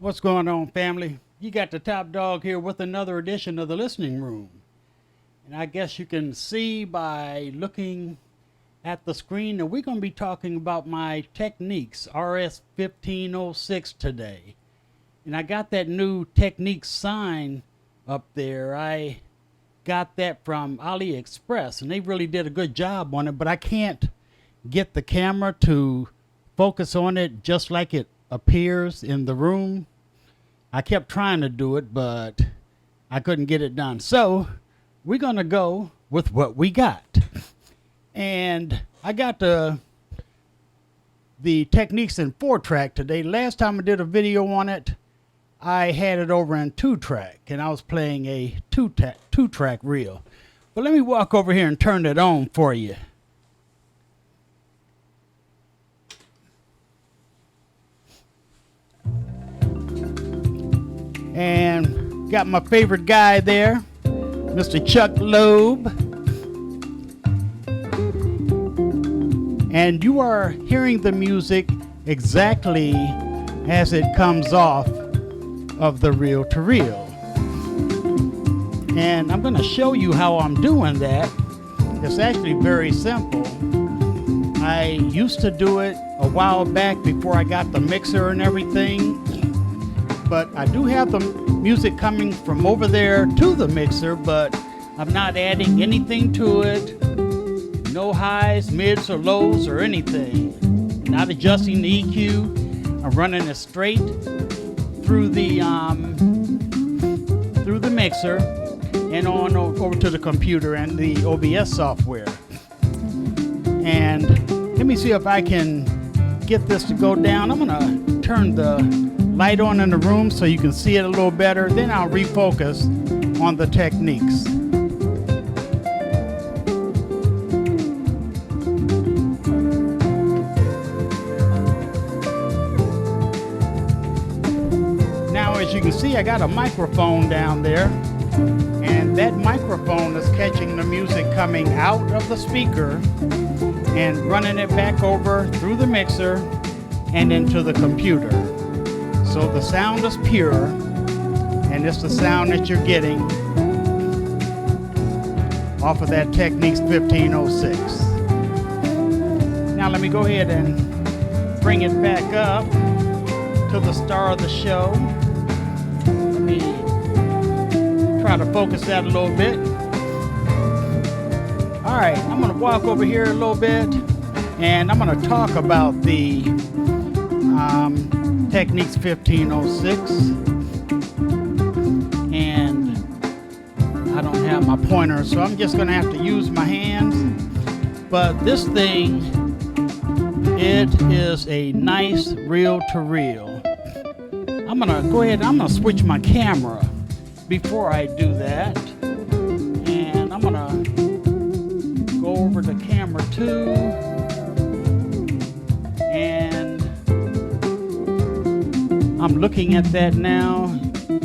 What's going on, family? You got the top dog here with another edition of the listening room. And I guess you can see by looking at the screen that we're going to be talking about my Technics RS-1506 today. And I got that new Technics sign up there. I got that from AliExpress, and they really did a good job on it, but I can't get the camera to focus on it just like it appears in the room. I kept trying to do it, but I couldn't get it done. So we're going to go with what we got. And I got the Technics in 4-track today. Last time I did a video on it, I had it over in 2-track, and I was playing a 2-track reel. But let me walk over here and turn it on for you. And got my favorite guy there, Mr. Chuck Loeb. And you are hearing the music exactly as it comes off of the reel-to-reel. And I'm going to show you how I'm doing that. It's actually very simple. I used to do it a while back before I got the mixer and everything. But I do have the music coming from over there to the mixer, but I'm not adding anything to it. No highs, mids, or lows, or anything. Not adjusting the EQ. I'm running it straight through the mixer and on over to the computer and the OBS software. And let me see if I can get this to go down. I'm gonna turn the light on in the room so you can see it a little better. Then I'll refocus on the Technics. Now, as you can see, I got a microphone down there, and that microphone is catching the music coming out of the speaker and running it back over through the mixer and into the computer. So the sound is pure, and it's the sound that you're getting off of that Technics 1506. Now let me go ahead and bring it back up to the star of the show. Let me try to focus that a little bit. All right, I'm going to walk over here a little bit, and I'm going to talk about the Technics 1506, and I don't have my pointer, so I'm just going to have to use my hands. But this thing, it is a nice reel-to-reel. I'm going to go ahead and I'm going to switch my camera before I do that, and I'm going to go over to camera 2. I'm looking at that now,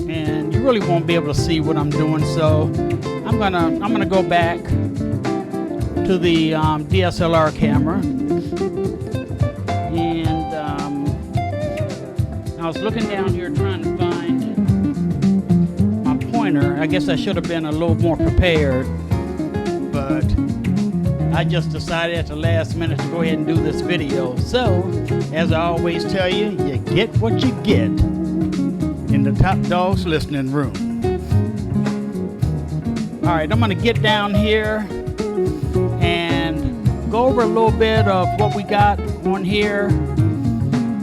and you really won't be able to see what I'm doing. So I'm gonna go back to the DSLR camera, and I was looking down here trying to find my pointer. I guess I should have been a little more prepared, but I just decided at the last minute to go ahead and do this video. So, as I always tell you, you get what you get in the Top Dog's listening room. All right, I'm going to get down here and go over a little bit of what we got on here.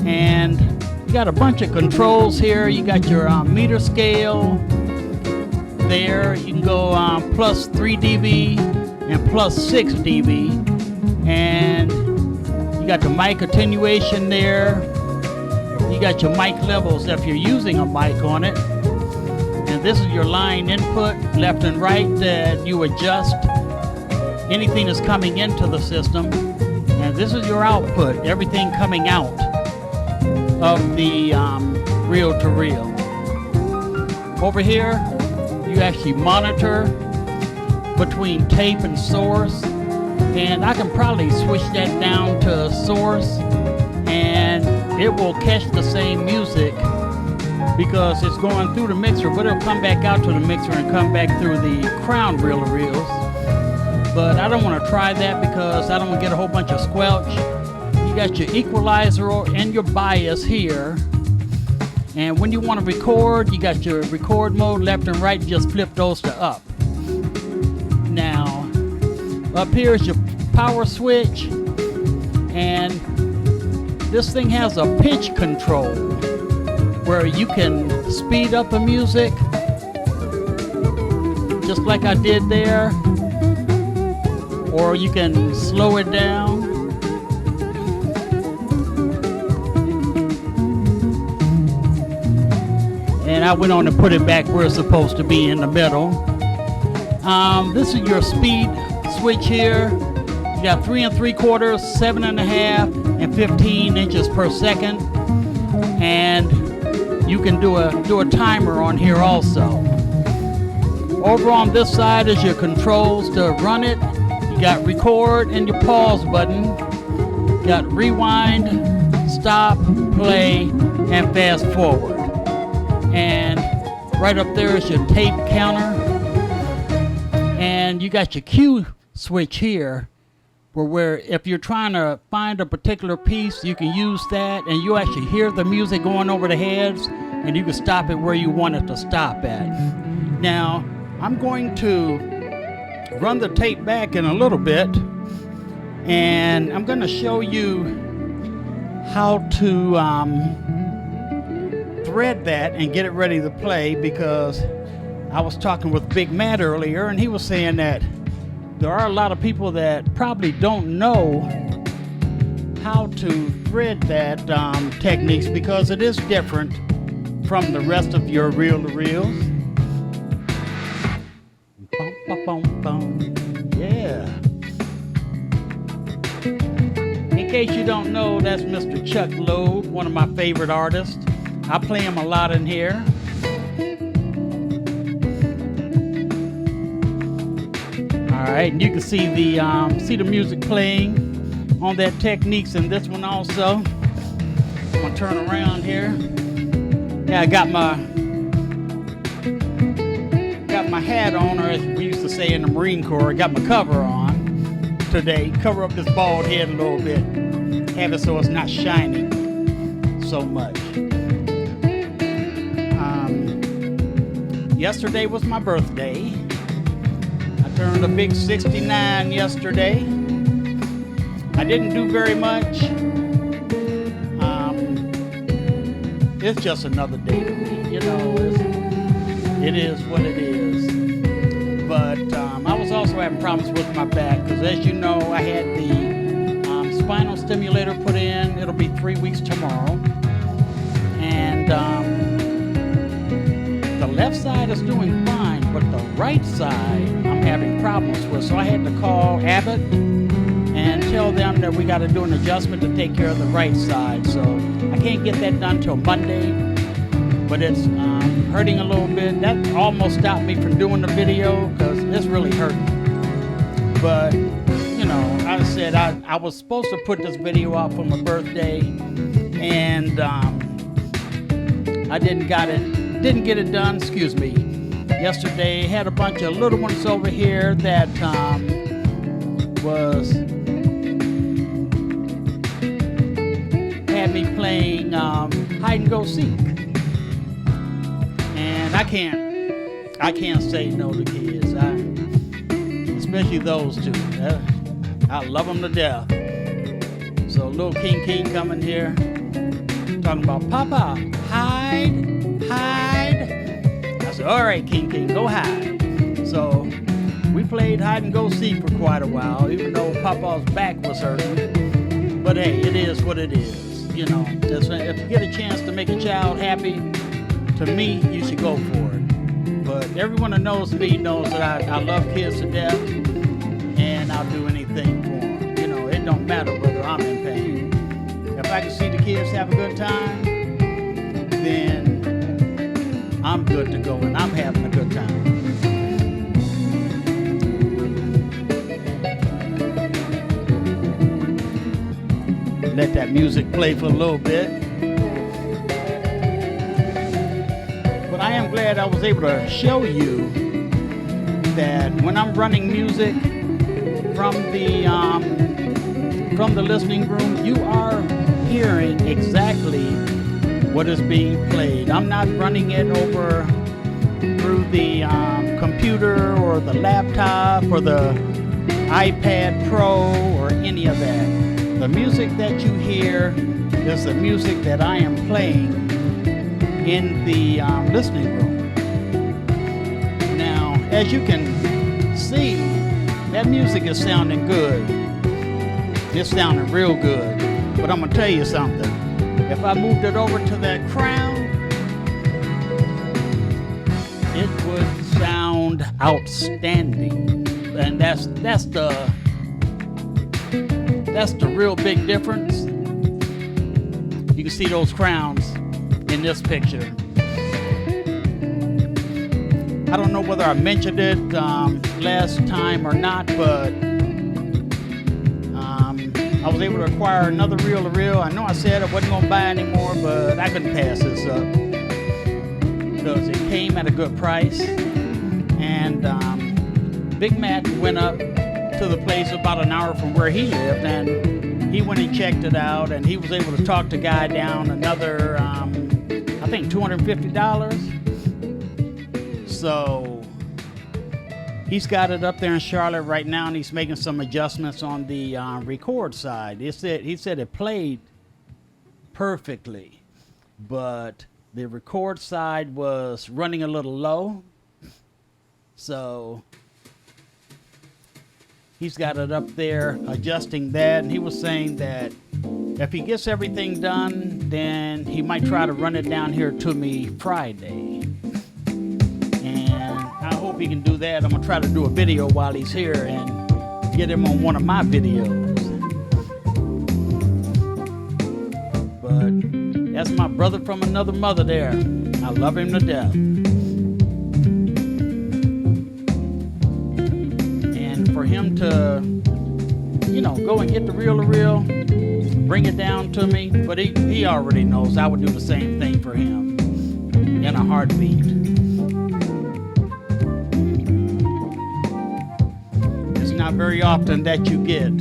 And you got a bunch of controls here. You got your meter scale there. You can go plus 3 dB and plus 6 dB, and you got the mic attenuation there. You got your mic levels if you're using a mic on it, and this is your line input, left and right, that you adjust anything that's coming into the system, and this is your output, everything coming out of the reel-to-reel. Over here, you actually monitor between tape and source, and I can probably switch that down to source, and it will catch the same music because it's going through the mixer, but it'll come back out to the mixer and come back through the crown reel-to-reels. But I don't want to try that because I don't want to get a whole bunch of squelch. You got your equalizer and your bias here. And when you want to record, you got your record mode left and right. You just flip those to up. Now, up here is your power switch. And this thing has a pitch control where you can speed up the music just like I did there, or you can slow it down. And I went on to put it back where it's supposed to be, in the middle. This is your speed switch here. You got 3 3/4, 7 1/2, and 15 inches per second. And you can do a timer on here also. Over on this side is your controls to run it. You got record and your pause button. You got rewind, stop, play, and fast forward. And right up there is your tape counter. And you got your cue switch here, where if you're trying to find a particular piece, you can use that, and you actually hear the music going over the heads, and you can stop it where you want it to stop at. Now, I'm going to run the tape back in a little bit, and I'm going to show you how to thread that and get it ready to play, because I was talking with Big Matt earlier, and he was saying that there are a lot of people that probably don't know how to thread that Technics, because it is different from the rest of your reel-to-reels. Yeah. In case you don't know, that's Mr. Chuck Loeb, one of my favorite artists. I play him a lot in here. Alright, and you can see the music playing on that Technics, and this one also. I'm gonna turn around here. Yeah, I got my hat on, or as we used to say in the Marine Corps, I got my cover on today. Cover up this bald head a little bit. Have it so it's not shining so much. Yesterday was my birthday. I turned a big 69 yesterday. I didn't do very much. It's just another day to me, you know. It is what it is. But I was also having problems with my back, because as you know, I had the spinal stimulator put in. It'll be 3 weeks tomorrow. And the left side is doing fine, but the right side I'm having problems with. So I had to call Abbott and tell them that we got to do an adjustment to take care of the right side. So I can't get that done till Monday, but it's hurting a little bit. That almost stopped me from doing the video, because it's really hurting. But you know, I said I was supposed to put this video out for my birthday, and I didn't get it done. Excuse me. Yesterday had a bunch of little ones over here that had me playing hide and go seek, and I can't say no to kids. Especially those two. I love them to death. So little King coming here talking about, Papa, hide. I said, all right, King, go hide. So we played hide and go seek for quite a while, even though Papa's back was hurting. But hey, it is what it is. You know, if you get a chance to make a child happy, to me, you should go for it. But everyone that knows me knows that I love kids to death, and I'll do anything for them. You know, it don't matter whether I'm in pain. If I can see the kids have a good time, then I'm good to go, and I'm having a good time. Let that music play for a little bit. glad I was able to show you that when I'm running music from the listening room, you are hearing exactly what is being played. I'm not running it over through the computer or the laptop or the iPad Pro or any of that. The music that you hear is the music that I am playing in the listening room. Now, as you can see, that music is sounding good. It's sounding real good. But I'm gonna tell you something. If I moved it over to that crown, it would sound outstanding. And that's the real big difference. You can see those crowns in this picture. I don't know whether I mentioned it last time or not, but I was able to acquire another reel-to-reel. I know I said I wasn't gonna buy anymore, but I couldn't pass this up because it came at a good price. And Big Matt went up to the place about an hour from where he lived, and he went and checked it out, and he was able to talk the guy down another, I think $250. So he's got it up there in Charlotte right now, and he's making some adjustments on the record side. He said it played perfectly, but the record side was running a little low. So he's got it up there adjusting that, and he was saying that if he gets everything done, then he might try to run it down here to me Friday. And I hope he can do that. I'm gonna try to do a video while he's here and get him on one of my videos. But that's my brother from another mother there. I love him to death. And for him to, go and get the reel-to-reel, bring it down to me, but he already knows I would do the same thing for him in a heartbeat. It's not very often that you get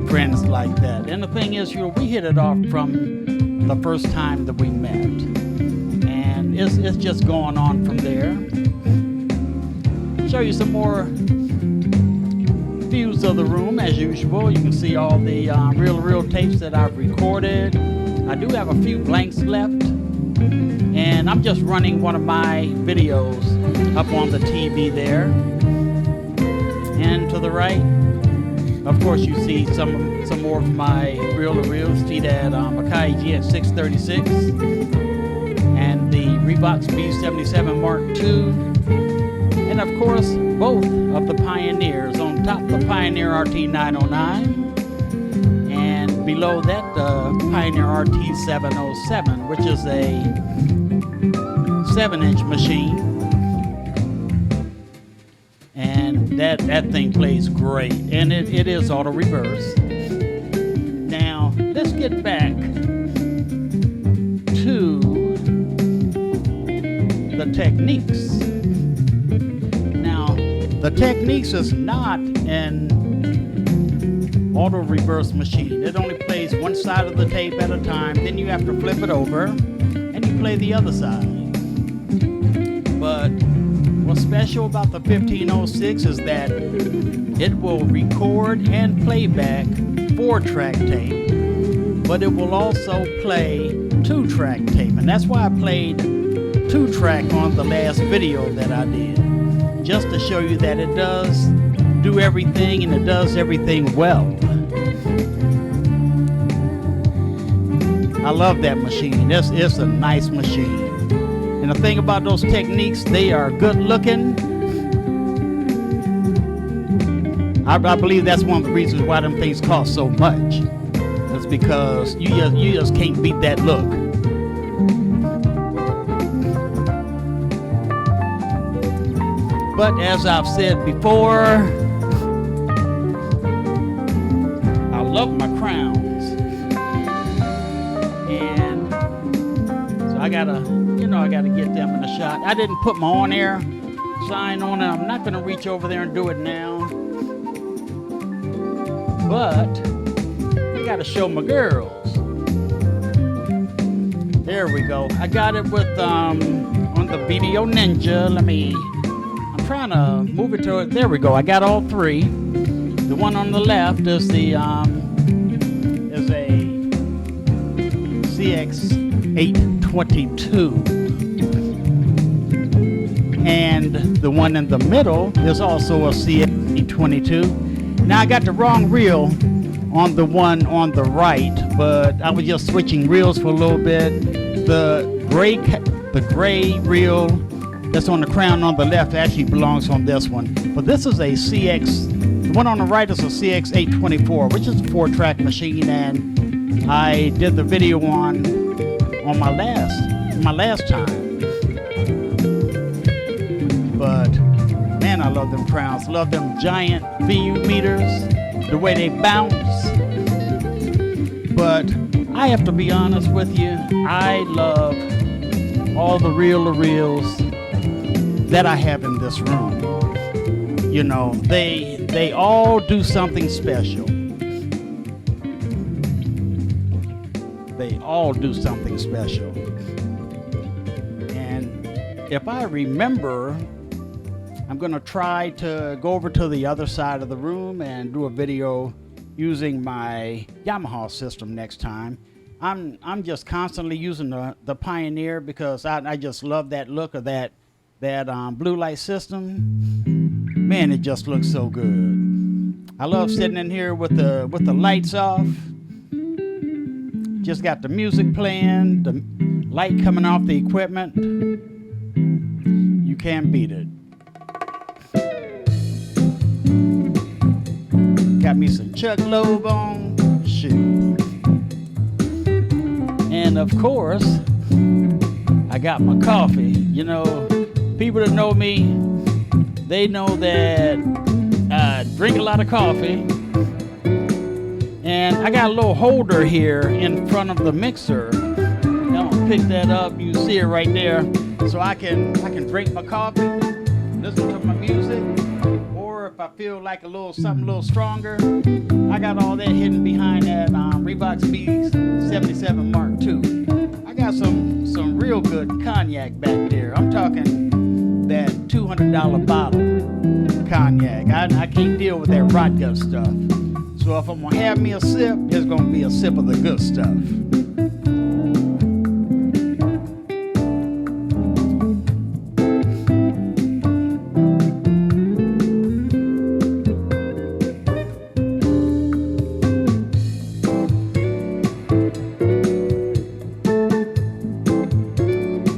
friends like that. And the thing is, we hit it off from the first time that we met. And it's just going on from there. Show you some more views of the room as usual. You can see all the reel-to-reel tapes that I've recorded. I do have a few blanks left, and I'm just running one of my videos up on the TV there. And to the right, of course, you see some more of my reel-to-reels. See that Mackay GX636 and the Reeboks B77 Mark II. And of course, both of the Pioneers. On top, the Pioneer RT909, and below that, the Pioneer RT707, which is a 7-inch machine. And that thing plays great, and it is auto reverse. Now, let's get back to the Technics. The Technics is not an auto reverse machine. It only plays one side of the tape at a time. Then you have to flip it over and you play the other side. But what's special about the 1506 is that it will record and play back 4-track tape, but it will also play 2-track tape. And that's why I played 2-track on the last video that I did. Just to show you that it does do everything, and it does everything well. I love that machine. It's a nice machine. And the thing about those Technics, they are good looking. I believe that's one of the reasons why them things cost so much. It's because you just can't beat that look. But as I've said before, I love my crowns. And so I gotta, I gotta get them in a shot. I didn't put my on-air sign on it. I'm not gonna reach over there and do it now. But I gotta show my girls. There we go. I got it with on the Video Ninja. I'm trying to move it to it. There we go. I got all three. The one on the left is a CX-822. And the one in the middle is also a CX-822. Now I got the wrong reel on the one on the right, but I was just switching reels for a little bit. The gray reel that's on the crown on the left actually belongs on this one. But this is a the one on the right is a CX-824, which is a 4-track machine, and I did the video on my last time. But man, I love them crowns. Love them giant VU meters, the way they bounce. But I have to be honest with you, I love all the reel-to-reels that I have in this room. They all do something special. They all do something special. And if I remember, I'm gonna try to go over to the other side of the room and do a video using my Yamaha system next time. I'm just constantly using the Pioneer because I just love that look of that blue light system. Man, it just looks so good. I love sitting in here with the lights off. Just got the music playing, the light coming off the equipment. You can't beat it. Got me some Chuck Loeb on. Shoot. And of course, I got my coffee. People that know me, they know that I drink a lot of coffee. And I got a little holder here in front of the mixer. I'm gonna pick that up. You see it right there. So I can drink my coffee, listen to my music, or if I feel like something a little stronger, I got all that hidden behind that Reebok Speed 77 Mark II. I got some real good cognac back there. I'm talking that $200 bottle cognac. I can't deal with that rot gut stuff. So if I'm gonna have me a sip, it's gonna be a sip of the good stuff.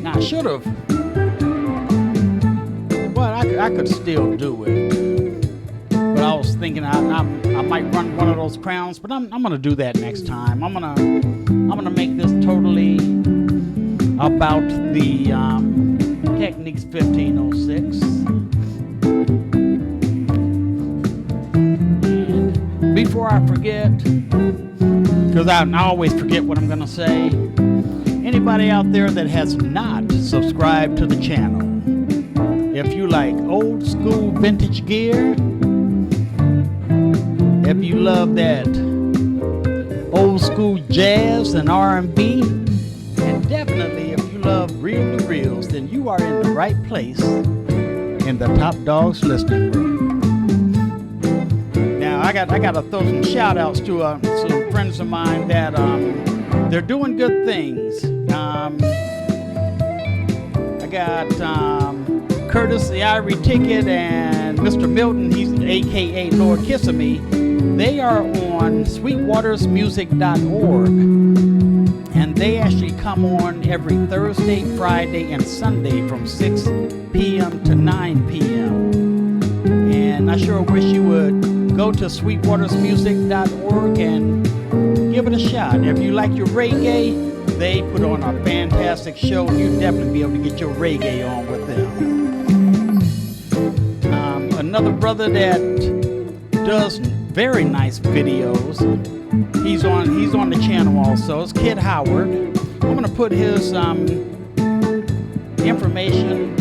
Now I should have. Well, I could still do it. But I was thinking I might run one of those crowns, but I'm gonna do that next time. I'm gonna make this totally about the Technics 1506. And before I forget, because I always forget what I'm gonna say, anybody out there that has not subscribed to the channel, if you like old school vintage gear, if you love that old school jazz and R&B, and definitely if you love reel-to-reels, then you are in the right place in the Top Dogs listening room. Now I gotta throw some shout outs to some friends of mine that they're doing good things. I got Curtis the Ivory Ticket and Mr. Milton, he's aka Lord Kissimmee. They are on sweetwatersmusic.org, and they actually come on every Thursday, Friday, and Sunday from 6 p.m. to 9 p.m. And I sure wish you would go to sweetwatersmusic.org and give it a shot. If you like your reggae, they put on a fantastic show. You'll definitely be able to get your reggae on with them. Another brother that does very nice videos, he's on the channel also, it's Kid Howard. I'm gonna put his information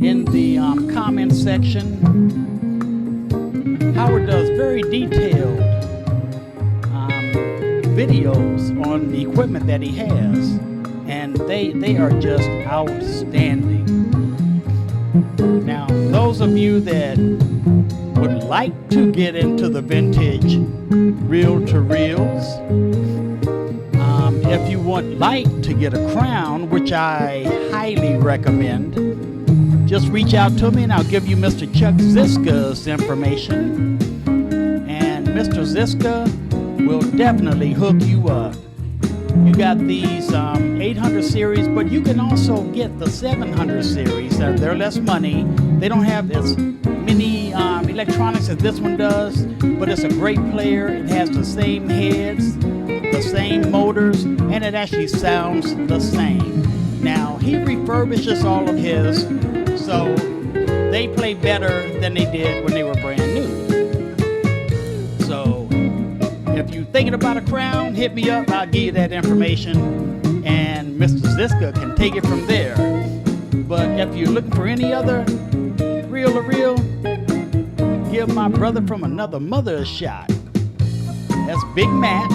in the comment section. Howard does very detailed videos on the equipment that he has, and they are just outstanding. Now, those of you that would like to get into the vintage reel-to-reels, if you would like to get a crown, which I highly recommend, just reach out to me and I'll give you Mr. Chuck Ziska's information, and Mr. Ziska will definitely hook you up. You got these 800 series, but you can also get the 700 series. They're less money. They don't have as many electronics as this one does, but it's a great player. It has the same heads, the same motors, and it actually sounds the same. Now, he refurbishes all of his, so they play better than they did when they were brand new. So if you're thinking about a crown, hit me up. I'll give you that information, and Mr. Ziska can take it from there. But if you're looking for any other reel-to-reel, give my brother from another mother a shot. That's Big Matt.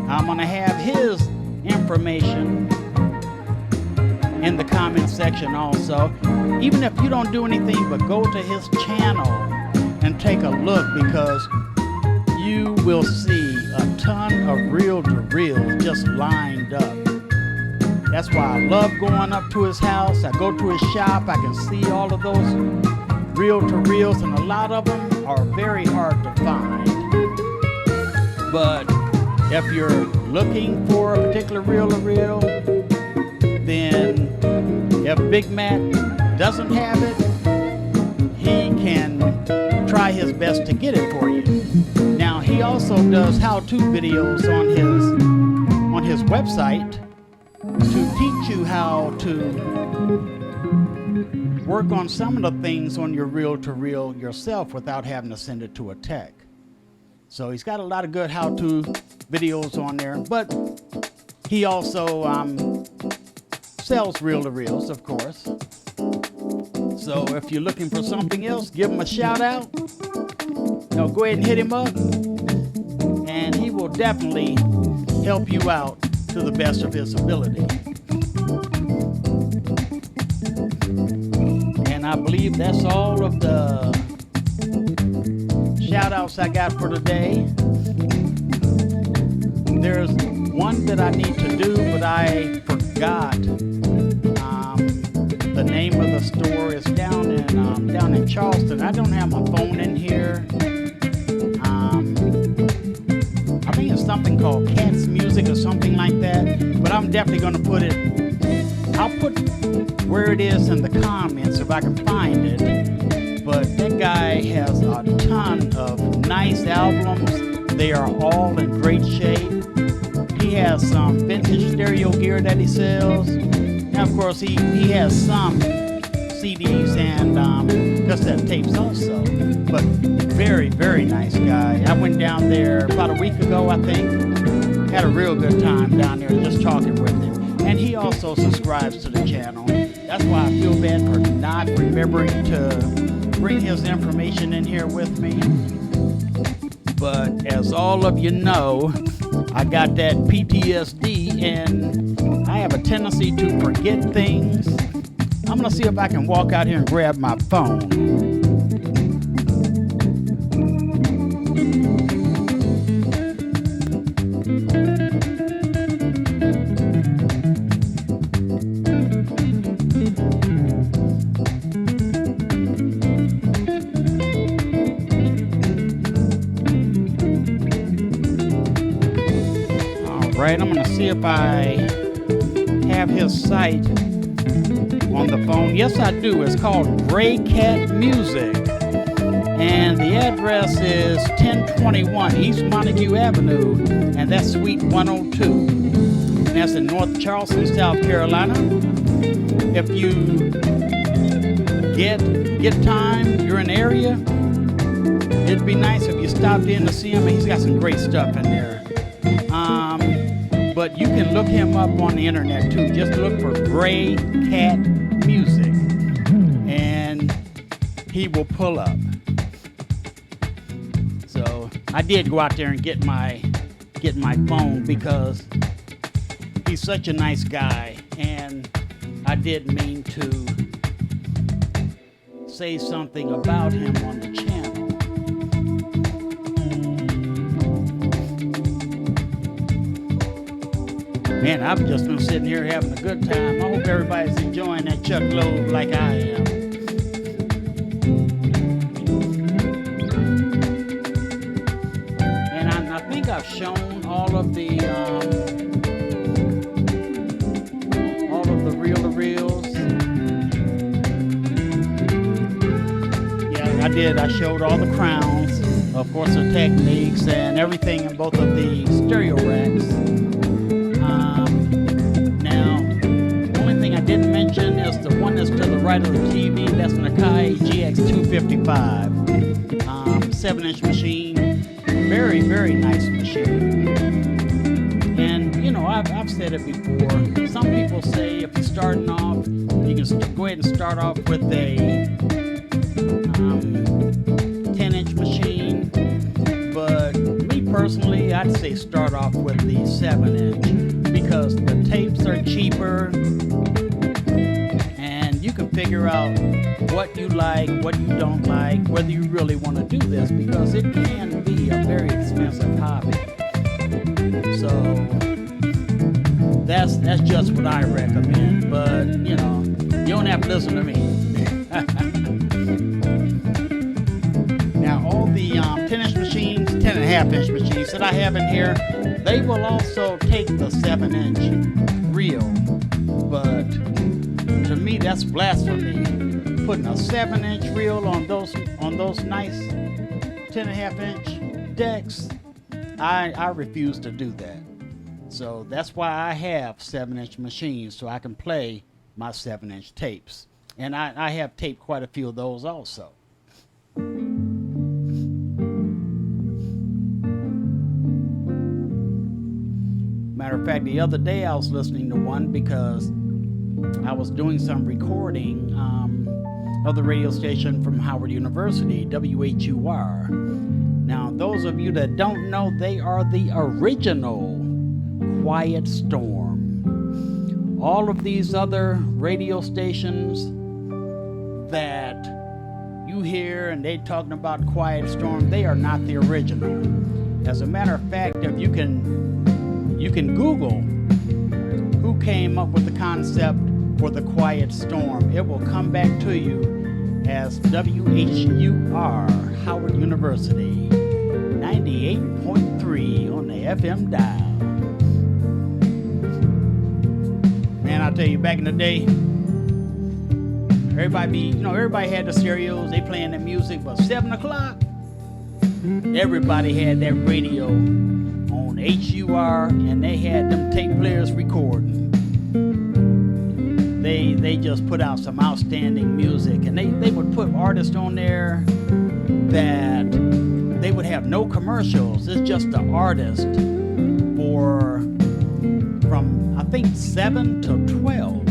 I'm going to have his information in the comment section also. Even if you don't do anything but go to his channel and take a look, because you will see a ton of reel-to-reels just lined up. That's why I love going up to his house. I go to his shop, I can see all of those reel-to-reels, and a lot of them are very hard to find. But if you're looking for a particular reel-to-reel, then if Big Matt doesn't have it, he can try his best to get it for you. Now, he also does how-to videos on his website to teach you how to work on some of the things on your reel-to-reel yourself without having to send it to a tech. So he's got a lot of good how-to videos on there, but he also sells reel-to-reels, of course. So if you're looking for something else, give him a shout out. Go ahead and hit him up, and he will definitely help you out to the best of his ability. And I believe that's all of the shout outs I got for today. There's one that I need to do, but I forgot the name of the store. Is down in Charleston. I don't have my phone in here. I think it's something called Cat's Music or something like that, but I'm definitely going to put it, I'll put where it is in the comments if I can find it. But that guy has a ton of nice albums. They are all in great shape. He has some vintage stereo gear that he sells. And of course, he has some CDs and cassette tapes also. But very, very nice guy. I went down there about a week ago, I think. Had a real good time down there just talking with him. And he also subscribes to the channel. That's why I feel bad for not remembering to bring his information in here with me. But as all of you know, I got that PTSD and I have a tendency to forget things. I'm gonna see if I can walk out here and grab my phone. Right, I'm gonna see if I have his site on the phone. Yes, I do. It's called Gray Cat Music, and the address is 1021 East Montague Avenue, and that's Suite 102. And that's in North Charleston, South Carolina. If you get time, you're in the area, it'd be nice if you stopped in to see him. He's got some great stuff in there. But But you can look him up on the internet too. Just look for Gray Cat Music, and he will pull up. So I did go out there and get my phone because he's such a nice guy, and I did mean to say something about him on the channel. Man, I've just been sitting here having a good time. I hope everybody's enjoying that Chuck Loeb like I am. And I think I've shown all of the reel-to-reels. Yeah, I did. I showed all the crowns, of course, the Technics and everything in both of the stereo racks. Now, the only thing I didn't mention is the one that's to the right of the TV. That's an Akai GX255, 7-inch machine. Very, very nice machine. And you know, I've said it before. Some people say if you're starting off, you can go ahead and start off with a 10-inch machine. But me personally, I'd say start off with the 7-inch because the tapes are cheaper, and you can figure out what you like, what you don't like, whether you really want to do this, because it can be a very expensive hobby. So that's just what I recommend. But you know, you don't have to listen to me. Now all the 10-inch machines, 10.5-inch machines that I have in here, they will also take the 7-inch reel. But to me, that's blasphemy. Putting a 7-inch reel on those nice 10.5-inch decks, I refuse to do that. So that's why I have 7-inch machines, so I can play my 7-inch tapes. And I have taped quite a few of those also. Matter of fact, the other day I was listening to one because I was doing some recording of the radio station from Howard University, WHUR. Now, those of you that don't know, they are the original Quiet Storm. All of these other radio stations that you hear and they talking about Quiet Storm, they are not the original. As a matter of fact, if you can Google who came up with the concept for the Quiet Storm, it will come back to you as WHUR, Howard University, 98.3 on the FM dial. Man, I'll tell you, back in the day, everybody had the stereos, they playing the music, but 7 o'clock, everybody had that radio on HUR, and they had them tape players recording. They just put out some outstanding music, and they would put artists on there that they would have no commercials. It's just the artist from I think 7 to 12.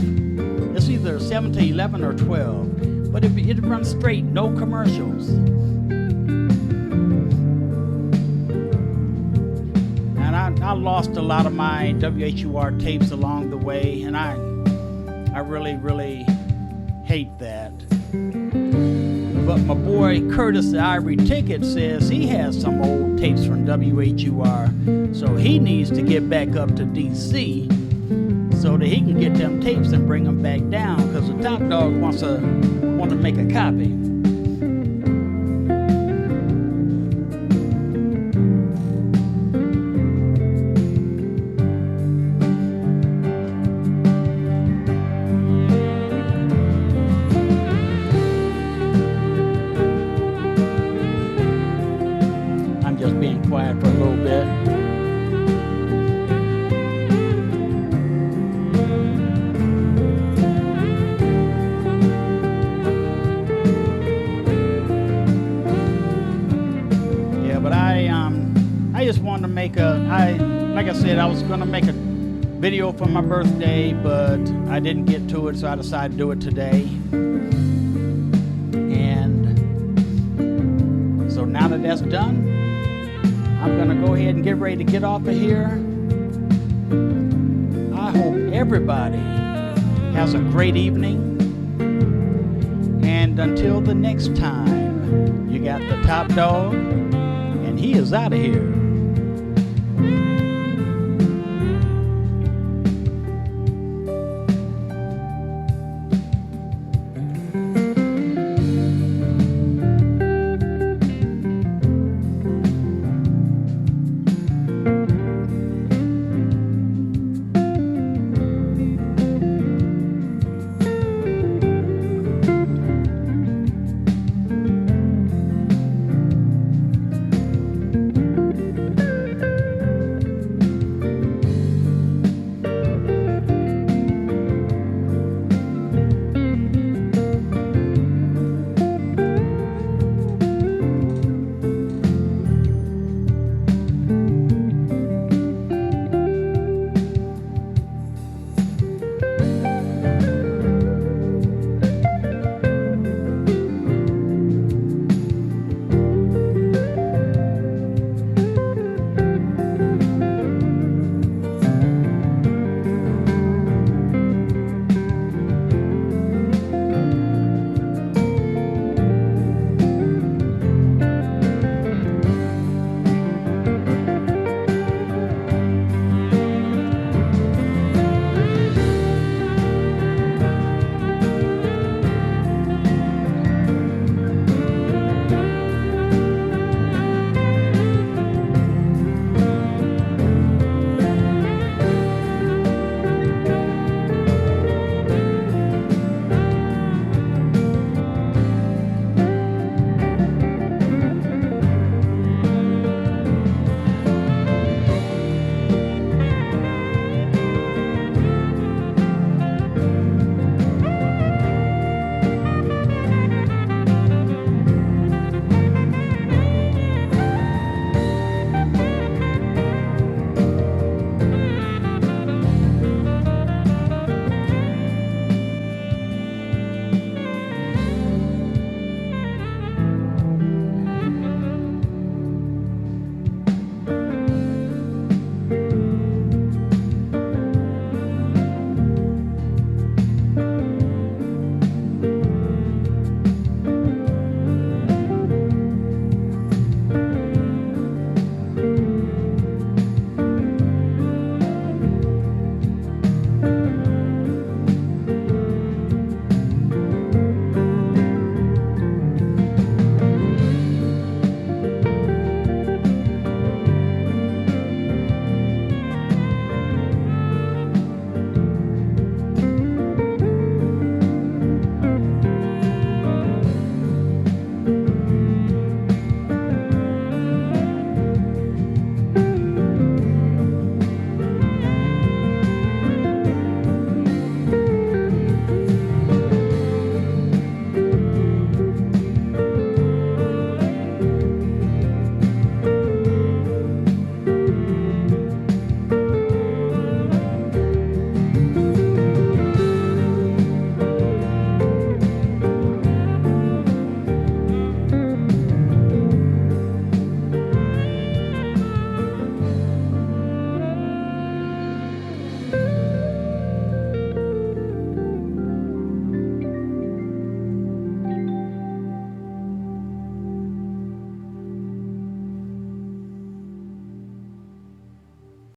It's either 7 to 11 or 12, but it runs straight, no commercials. I lost a lot of my WHUR tapes along the way, and I really, really hate that. But my boy Curtis, the Ivory Ticket, says he has some old tapes from WHUR, so he needs to get back up to DC so that he can get them tapes and bring them back down, because the top dog wants to make a copy. Quiet for a little bit. Yeah, but I just wanted to make like I said, I was going to make a video for my birthday, but I didn't get to it, so I decided to do it today. And so now that that's done, I'm gonna go ahead and get ready to get off of here. I hope everybody has a great evening. And until the next time, you got the top dog, and he is out of here.